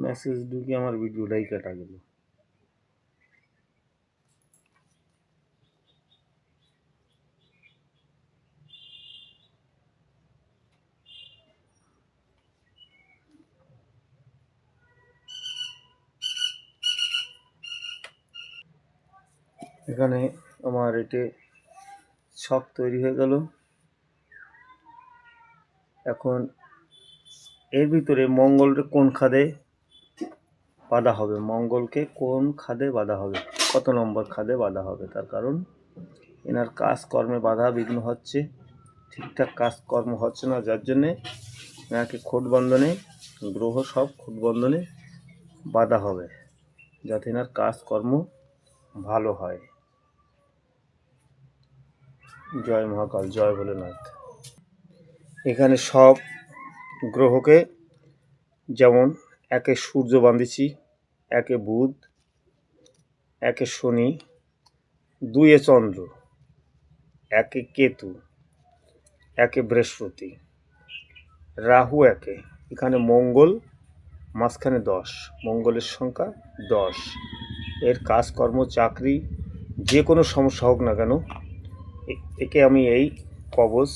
Message ঢুকে আমার ভিডিওটাই কাটা গেল। এখানে আমার এতে ছক তৈরি হয়ে গেল। এখন এর ভিতরে মঙ্গলকে কোন খাদে বাঁধা হবে, মঙ্গলকে কোন খাদে বাঁধা হবে, কত নম্বর খাদে বাঁধা হবে, তার কারণ এনার কাজকর্মে বাধা বিঘ্ন হচ্ছে, ঠিকঠাক কাজকর্ম হচ্ছে না, যার জন্যে এনাকে খুঁটবন্ধনে, গ্রহ সব খুঁটবন্ধনে বাঁধা হবে যাতে এনার কাজকর্ম ভালো হয়। জয় মহাকাল, জয় ভোলেনাথ। এখানে সব গ্রহকে, যেমন একে সূর্য বাঁধেছি, একে বুধ, একে শনি, দুয়ে চন্দ্র, একে কেতু, একে বৃহস্পতি, রাহু একে, এখানে মঙ্গল মাঝখানে 10, মঙ্গলের সংখ্যা 10। এর কাজকর্ম, চাকরি, যে কোনো সমস্যা হোক না কেন, একে আমি এই কবচ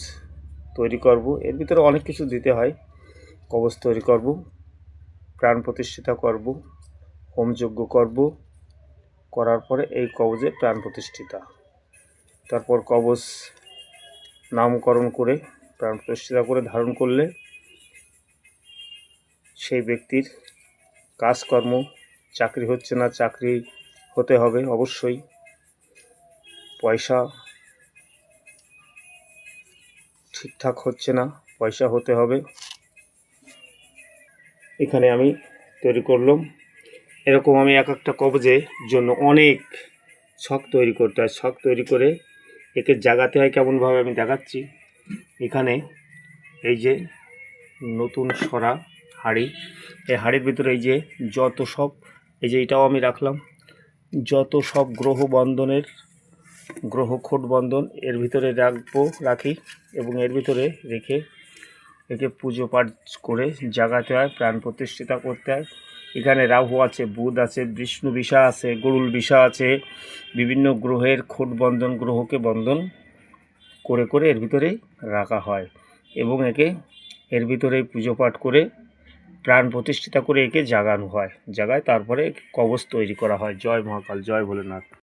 তৈরি করব। এর ভিতরে অনেক কিছু দিতে হয়। কবচ তৈরি করব, প্রাণ প্রতিষ্ঠিতা করব, হোমযজ্ঞ করব, করার পরে এই কবচে প্রাণ প্রতিষ্ঠিতা, তারপর কবচ নামকরণ করে প্রাণ প্রতিষ্ঠিতা করে ধারণ করলে সেই ব্যক্তির কাজকর্ম, চাকরি হচ্ছে না, চাকরি হতে হবে অবশ্যই, পয়সা ঠিকঠাক হচ্ছে না, পয়সা হতে হবে। এখানে আমি তৈরি করলাম। এরকম আমি এক একটা কবজের জন্য অনেক ছক তৈরি করতে হয়। ছক তৈরি করে একে জাগাতে হয় কেমনভাবে আমি দেখাচ্ছি। এখানে এই যে নতুন সরা হাঁড়ি, এই হাঁড়ির ভিতরে এই যে যত সব, এই যে এটাও আমি রাখলাম, যত সব গ্রহ বন্ধনের, গ্রহ খুঁট বন্ধন এর ভিতরে রাখি এবং এর ভিতরে রেখে একে পুজো পাঠ করে জাগাতে হয়, প্রাণ প্রতিষ্ঠিতা করতে হয়। এখানে রাহু আছে, বুধ আছে, বিষ্ণু বিষা আছে, গরুল বিষা আছে, বিভিন্ন গ্রহের খুঁট বন্ধন, গ্রহকে বন্ধন করে করে এর ভিতরেই রাখা হয় এবং একে এর ভিতরেই পুজো পাঠ করে প্রাণ প্রতিষ্ঠিতা করে একে জাগানো হয়, জাগায় তারপরে কবচ তৈরি করা হয়। জয় মহাকাল, জয় ভোলেনাথ।